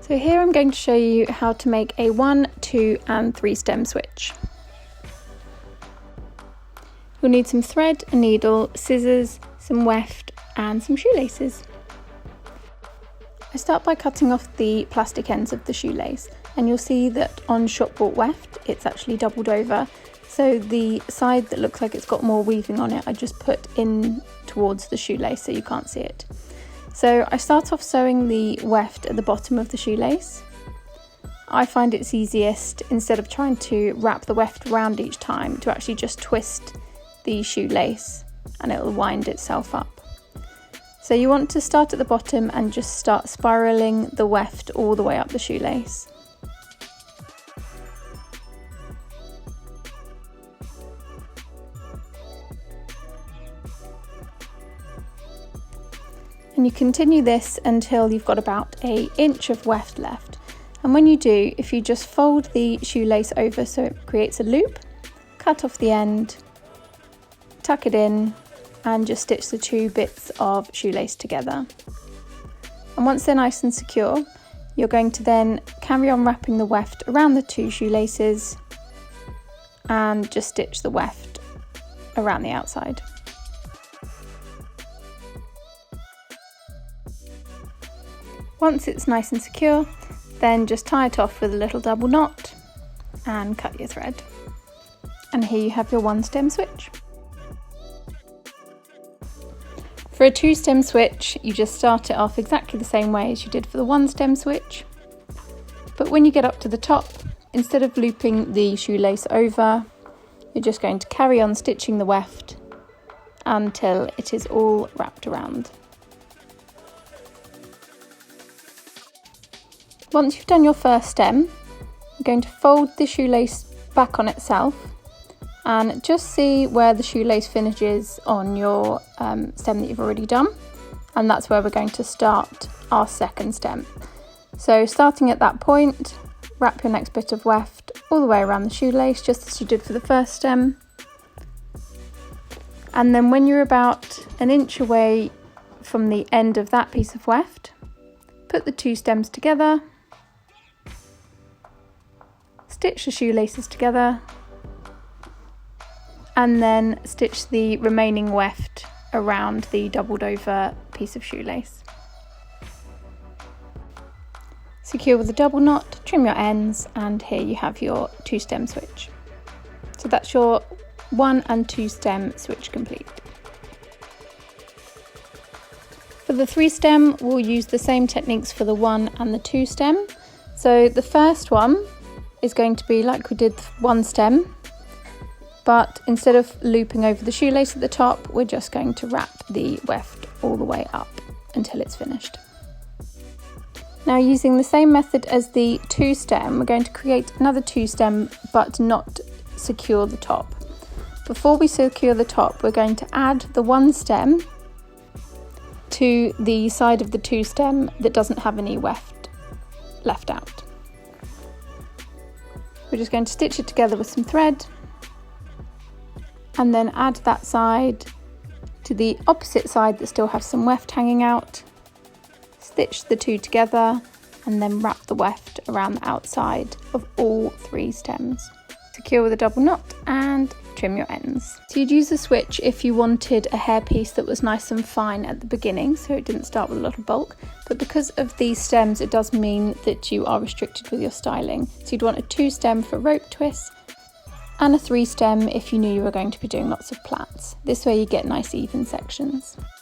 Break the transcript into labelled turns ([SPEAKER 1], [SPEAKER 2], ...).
[SPEAKER 1] So here I'm going to show you how to make a 1, 2 and 3 stem switch. You'll need some thread, a needle, scissors, some weft and some shoelaces. I start by cutting off the plastic ends of the shoelace, and you'll see that on shop bought weft it's actually doubled over, so the side that looks like it's got more weaving on it I just put in towards the shoelace so you can't see it. So I start off sewing the weft at the bottom of the shoelace. I find it's easiest, instead of trying to wrap the weft around each time, to actually just twist the shoelace and it will wind itself up. So you want to start at the bottom and just start spiraling the weft all the way up the shoelace. And you continue this until you've got about an inch of weft left. And when you do, if you just fold the shoelace over so it creates a loop, cut off the end, tuck it in, and just stitch the two bits of shoelace together. And once they're nice and secure, you're going to then carry on wrapping the weft around the two shoelaces and just stitch the weft around the outside. Once it's nice and secure, then just tie it off with a little double knot and cut your thread. And here you have your 1 stem switch. For a 2 stem switch, you just start it off exactly the same way as you did for the 1 stem switch. But when you get up to the top, instead of looping the shoelace over, you're just going to carry on stitching the weft until it is all wrapped around. Once you've done your first stem, you're going to fold the shoelace back on itself and just see where the shoelace finishes on your stem that you've already done, and that's where we're going to start our second stem. So starting at that point, wrap your next bit of weft all the way around the shoelace, just as you did for the first stem. And then when you're about an inch away from the end of that piece of weft, put the 2 stems together, stitch the shoelaces together, and then stitch the remaining weft around the doubled over piece of shoelace. Secure with a double knot, trim your ends, and here you have your 2 stem switch. So that's your 1 and 2 stem switch complete. For the 3 stem, we'll use the same techniques for the 1 and the 2 stem. So the first one is going to be like we did 1 stem, but instead of looping over the shoelace at the top, we're just going to wrap the weft all the way up until it's finished. Now, using the same method as the 2 stem, we're going to create another 2 stem but not secure the top. Before we secure the top, we're going to add the 1 stem to the side of the 2 stem that doesn't have any weft left out. We're just going to stitch it together with some thread and then add that side to the opposite side that still has some weft hanging out. Stitch the 2 together and then wrap the weft around the outside of all 3 stems. Secure with a double knot and trim your ends. So you'd use a switch if you wanted a hairpiece that was nice and fine at the beginning, so it didn't start with a lot of bulk, but because of these stems it does mean that you are restricted with your styling. So you'd want a 2 stem for rope twists and a 3 stem if you knew you were going to be doing lots of plaits. This way you get nice even sections.